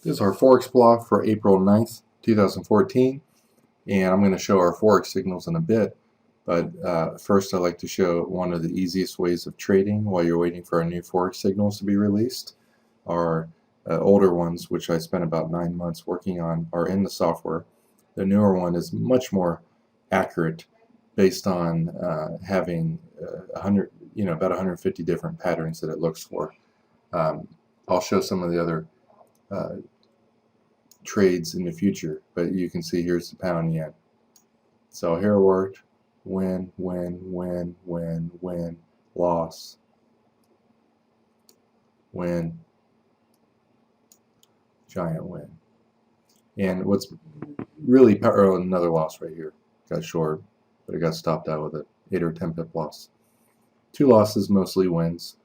This is our Forex block for April 9th, 2014, and I'm going to show our Forex signals in a bit. But first, I'd like to show one of the easiest ways of trading while you're waiting for our new Forex signals to be released. Our older ones, which I spent about 9 months working on, are in the software. The newer one is much more accurate based on having 100, about 150 different patterns that it looks for. I'll show some of the other uh, trades in the future, but you can see here's the pound yen. So here it worked, win, loss, win, giant win. And what's really another loss right here. Got short, but it got stopped out with an 8 or 10 pip loss. 2 losses, mostly wins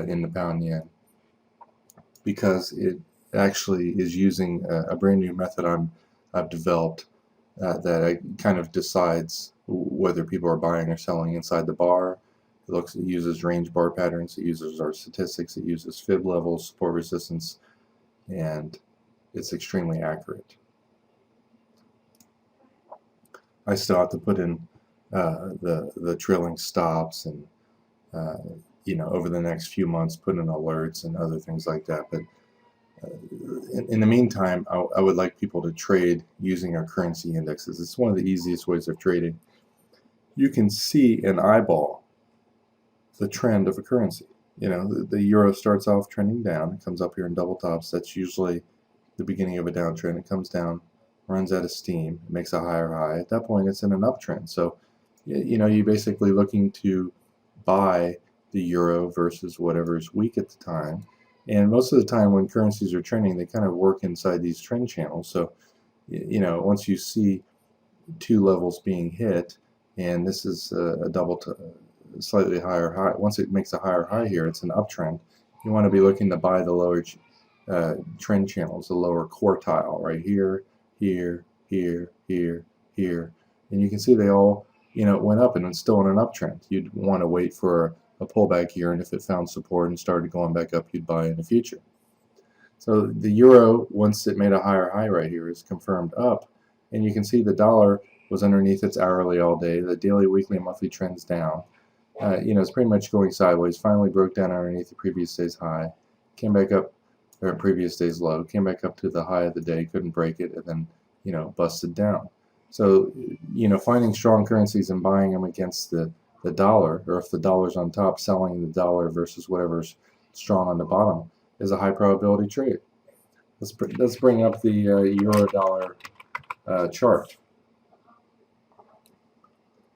in the pound yen, because it actually is using a brand new method I've developed that kind of decides whether people are buying or selling inside the bar. It uses range bar patterns, it uses our statistics, it uses fib levels, support resistance, and it's extremely accurate. I still have to put in the trailing stops and over the next few months put in alerts and other things like that. But in the meantime, I would like people to trade using our currency indexes. It's one of the easiest ways of trading. You can see and eyeball the trend of a currency. The euro starts off trending down. It comes up here in double tops. That's usually the beginning of a downtrend. It comes down, runs out of steam, makes a higher high. At that point, it's in an uptrend. So, you're basically looking to buy the euro versus whatever is weak at the time. And most of the time when currencies are trending, they kind of work inside these trend channels. So, once you see 2 levels being hit, and this is a slightly higher high. Once it makes a higher high here, it's an uptrend. You want to be looking to buy the lower trend channels, the lower quartile, right here, here, here, here, here. And you can see they all, went up and it's still in an uptrend. You'd want to wait for a pullback here, and if it found support and started going back up, you'd buy in the future. So the euro, once it made a higher high right here, is confirmed up, and you can see the dollar was underneath its hourly all day. The daily, weekly, and monthly trends down. It's pretty much going sideways. Finally broke down underneath the previous day's high, came back up, or previous day's low, came back up to the high of the day, couldn't break it, and then busted down. So finding strong currencies and buying them against the dollar, or if the dollar's on top, selling the dollar versus whatever's strong on the bottom, is a high probability trade. Let's bring up the euro dollar chart,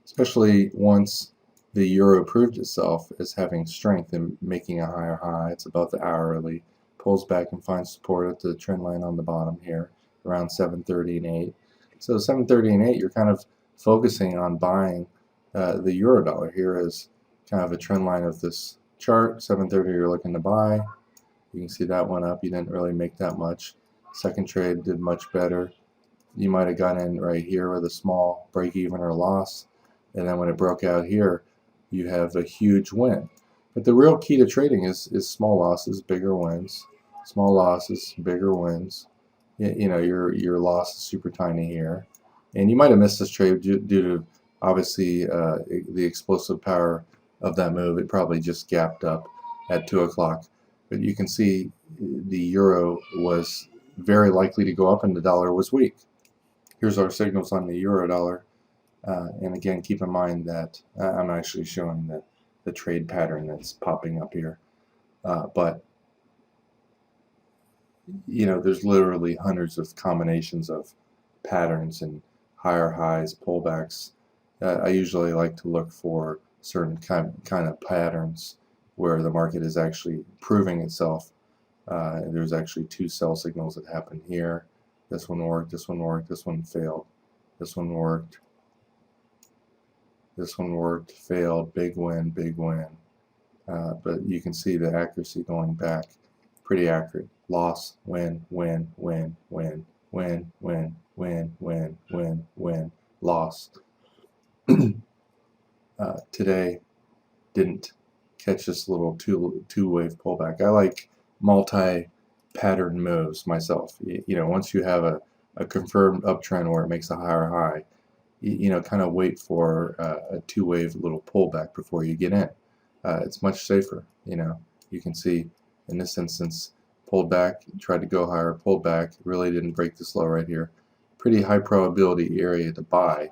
especially once the euro proved itself as having strength and making a higher high. It's above the hourly, pulls back and finds support at the trend line on the bottom here around 730 and 8. So 730 and 8, you're kind of focusing on buying the euro dollar. Here is kind of a trend line of this chart. 730 you're looking to buy. You can see that went up. You didn't really make that much. Second trade did much better. You might have gone in right here with a small break even or loss, and then when it broke out here, you have a huge win. But the real key to trading is small losses, bigger wins. Small losses, bigger wins. Your loss is super tiny here, and you might have missed this trade due to obviously the explosive power of that move. It probably just gapped up at 2 o'clock, but you can see the euro was very likely to go up and the dollar was weak. Here's our signals on the euro dollar. And again, keep in mind that I'm actually showing the trade pattern that's popping up here. But there's literally hundreds of combinations of patterns and higher highs, pullbacks. I usually like to look for certain kind of patterns where the market is actually proving itself. There's actually 2 sell signals that happen here. This one worked, this one worked, this one failed. This one worked. This one worked, failed, big win, big win. But you can see the accuracy going back, pretty accurate. Loss, win, win, win, win, win, win, win, win, win, win, loss. Today didn't catch this little two wave pullback. I like multi pattern moves myself. You know, once you have a confirmed uptrend where it makes a higher high, you know, kind of wait for a two-wave little pullback before you get in. It's much safer. You know, you can see in this instance, pulled back, tried to go higher, pulled back, really didn't break this low right here. Pretty high probability area to buy.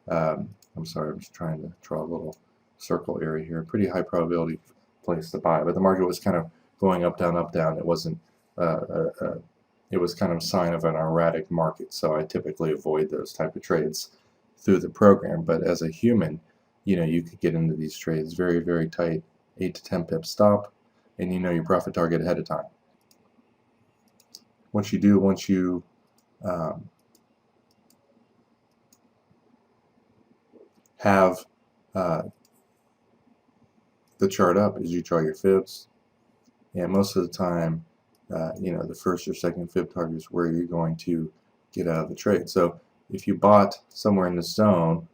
I'm sorry, I'm just trying to draw a little circle area here. Pretty high probability place to buy, but the market was kind of going up, down, up, down. It wasn't. It was kind of a sign of an erratic market, so I typically avoid those type of trades through the program. But as a human, you know, you could get into these trades very, very tight, 8 to 10 pip stop, and you know your profit target ahead of time. Once you have the chart up, is you draw your fibs, and most of the time, you know, the first or second fib target is where you're going to get out of the trade. So if you bought somewhere in this zone,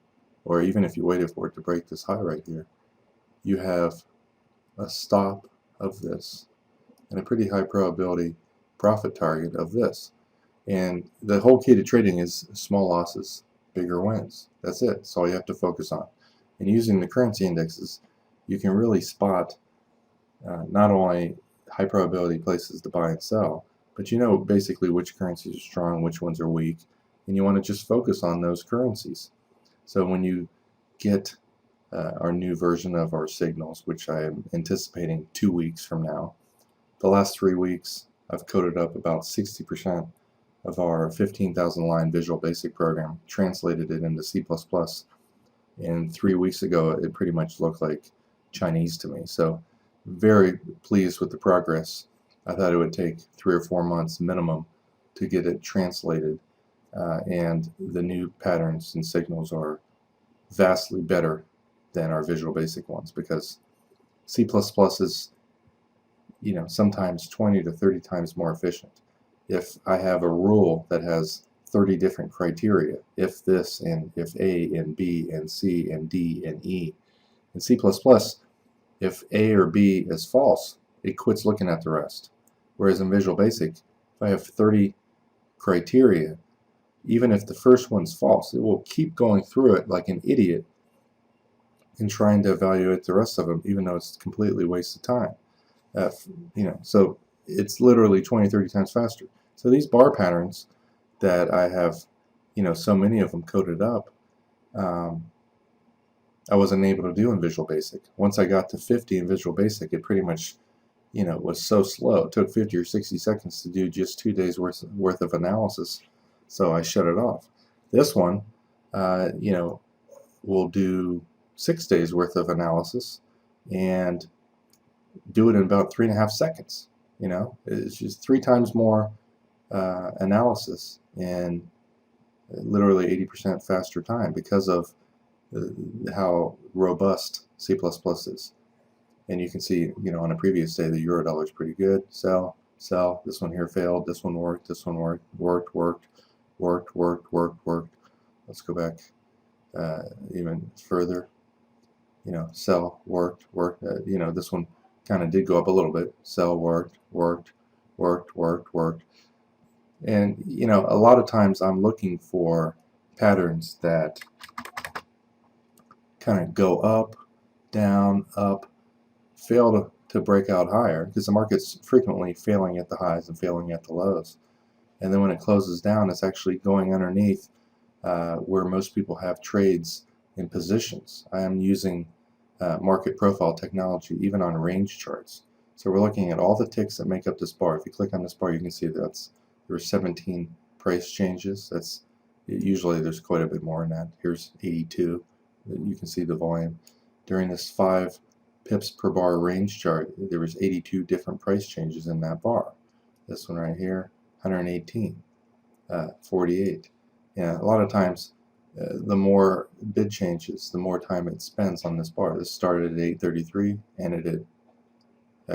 or even if you waited for it to break this high right here, you have a stop of this and a pretty high probability profit target of this. And the whole key to trading is small losses, bigger wins. That's it. That's all you have to focus on. And using the currency indexes, you can really spot not only high probability places to buy and sell, but you know basically which currencies are strong, which ones are weak, and you want to just focus on those currencies. So when you get our new version of our signals, which I am anticipating 2 weeks from now, the last 3 weeks I've coded up about 60% of our 15,000 line Visual Basic program, translated it into C++, and 3 weeks ago it pretty much looked like Chinese to me. So very pleased with the progress. I thought it would take 3 or 4 months minimum to get it translated, and the new patterns and signals are vastly better than our Visual Basic ones, because C++ is, you know, sometimes 20 to 30 times more efficient. If I have a rule that has 30 different criteria, if this and if A and B and C and D and E, in C++, if A or B is false, it quits looking at the rest. Whereas in Visual Basic, if I have 30 criteria, even if the first one's false, it will keep going through it like an idiot and trying to evaluate the rest of them, even though it's completely wasted time. You know, so it's literally 20, 30 times faster. So these bar patterns that I have, you know, so many of them coded up, I wasn't able to do in Visual Basic. Once I got to 50 in Visual Basic, it pretty much, you know, was so slow. It took 50 or 60 seconds to do just 2 days worth of analysis, so I shut it off. This one, you know, will do 6 days worth of analysis and do it in about 3.5 seconds. You know, it's just 3 times more analysis and literally 80% faster time because of how robust C++ is. And you can see, you know, on a previous day, the euro dollar is pretty good. Sell, sell. This one here failed. This one worked. This one worked. Worked. Let's go back even further. You know, sell, worked. You know, this one kind of did go up a little bit. Sell, worked. And, you know, a lot of times I'm looking for patterns that kind of go up, down, up, fail to break out higher, because the market's frequently failing at the highs and failing at the lows. And then when it closes down, it's actually going underneath where most people have trades in positions. I am using market profile technology even on range charts. So we're looking at all the ticks that make up this bar. If you click on this bar, you can see there are 17 price changes. Usually there's quite a bit more than that. Here's 82. You can see the volume. During this 5 pips per bar range chart, there was 82 different price changes in that bar. This one right here, 118, 48. Yeah, a lot of times the more bid changes, the more time it spends on this bar. This started at 8:33, ended at,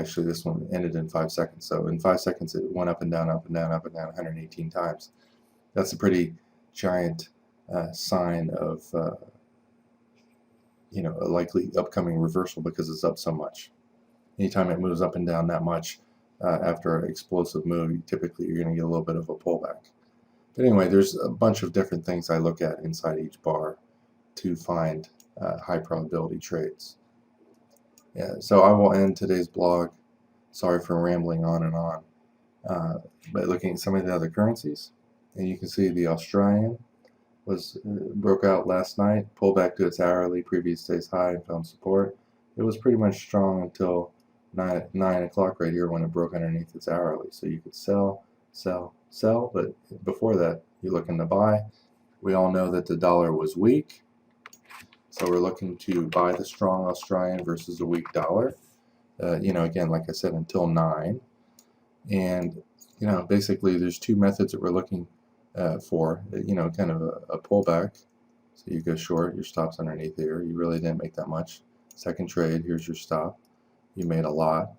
actually this one ended in 5 seconds. So in 5 seconds it went up and down, 118 times. That's a pretty giant sign of you know, a likely upcoming reversal because it's up so much. Anytime it moves up and down that much, after an explosive move, typically you're going to get a little bit of a pullback. But anyway, there's a bunch of different things I look at inside each bar to find high probability trades. Yeah, so I will end today's blog. Sorry for rambling on and on. But looking at some of the other currencies, and you can see the Australian was broke out last night, pulled back to its hourly previous day's high and found support. It was pretty much strong until 9 o'clock right here when it broke underneath its hourly. So you could sell, sell, sell, but before that you're looking to buy. We all know that the dollar was weak, so we're looking to buy the strong Australian versus a weak dollar. Again, like I said, until 9. And basically there's two methods that we're looking for, kind of a pullback. So you go short, your stop's underneath here. You really didn't make that much. Second trade, here's your stop. You made a lot.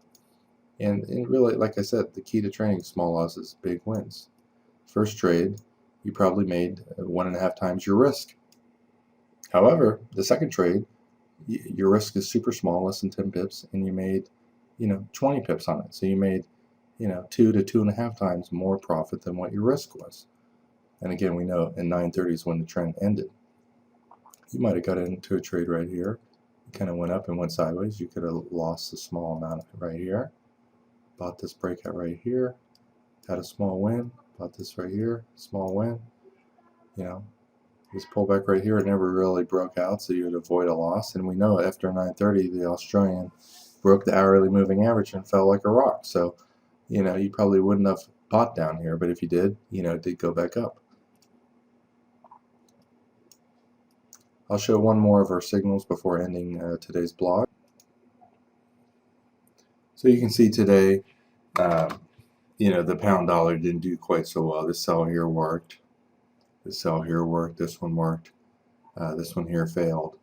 And really, like I said, the key to trading small losses, big wins. First trade, you probably made 1.5 times your risk. However, the second trade, your risk is super small, less than 10 pips, and you made 20 pips on it. So you made 2 to 2.5 times more profit than what your risk was. And again, we know in 9:30 is when the trend ended. You might have got into a trade right here. It kind of went up and went sideways. You could have lost a small amount right here. Bought this breakout right here. Had a small win. Bought this right here. Small win. This pullback right here, it never really broke out, so you would avoid a loss. And we know after 9:30, the Australian broke the hourly moving average and fell like a rock. So, you probably wouldn't have bought down here, but if you did, it did go back up. I'll show one more of our signals before ending today's blog. So you can see today, the pound dollar didn't do quite so well. This sell here worked. This sell here worked. This one worked. This one here failed.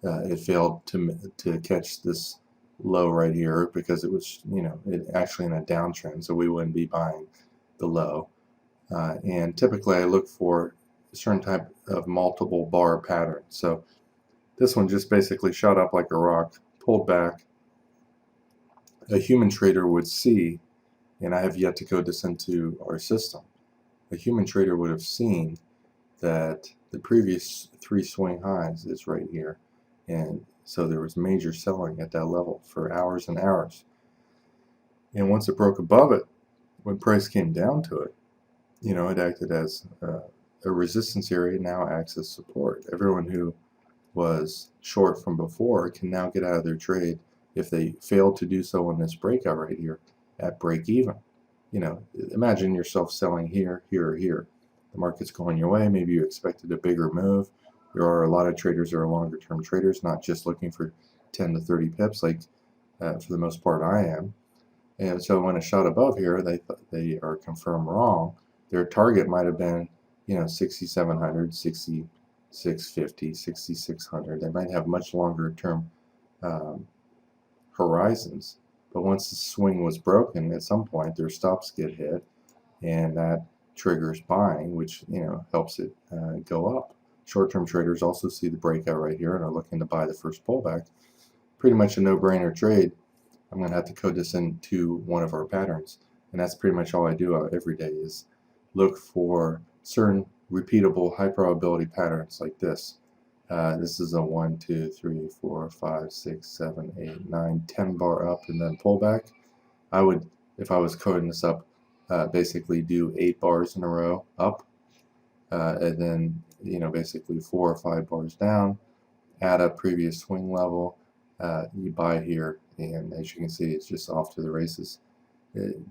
It failed to catch this low right here because it was, it actually in a downtrend, so we wouldn't be buying the low. And typically I look for a certain type of multiple bar pattern. So this one just basically shot up like a rock, pulled back. A human trader would see, and I have yet to code this into our system, a human trader would have seen that the previous 3 swing highs is right here. And so there was major selling at that level for hours and hours. And once it broke above it, when price came down to it, it acted as a resistance area, now acts as support. Everyone who was short from before can now get out of their trade if they failed to do so on this breakout right here at break even. Imagine yourself selling here, here, or here. The market's going your way. Maybe you expected a bigger move. There are a lot of traders that are longer term traders, not just looking for 10 to 30 pips like for the most part I am. And so when it shot above here, they are confirmed wrong. Their target might have been 6,700, 6,650, 6,600. They might have much longer term horizons. But once the swing was broken, at some point their stops get hit, and that triggers buying, which helps it go up. Short-term traders also see the breakout right here and are looking to buy the first pullback. Pretty much a no-brainer trade. I'm going to have to code this into one of our patterns, and that's pretty much all I do every day is look for certain repeatable high probability patterns like this. This is a 1, 2, 3, 4, 5, 6, 7, 8, 9, 10 bar up and then pullback. I would, if I was coding this up, basically do 8 bars in a row up, and then basically 4 or 5 bars down, add up previous swing level, you buy here, and as you can see, it's just off to the races.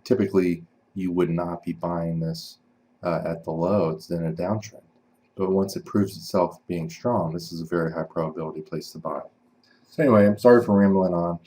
Typically, you would not be buying this at the low. It's in a downtrend. But once it proves itself being strong, this is a very high probability place to buy. So anyway, I'm sorry for rambling on.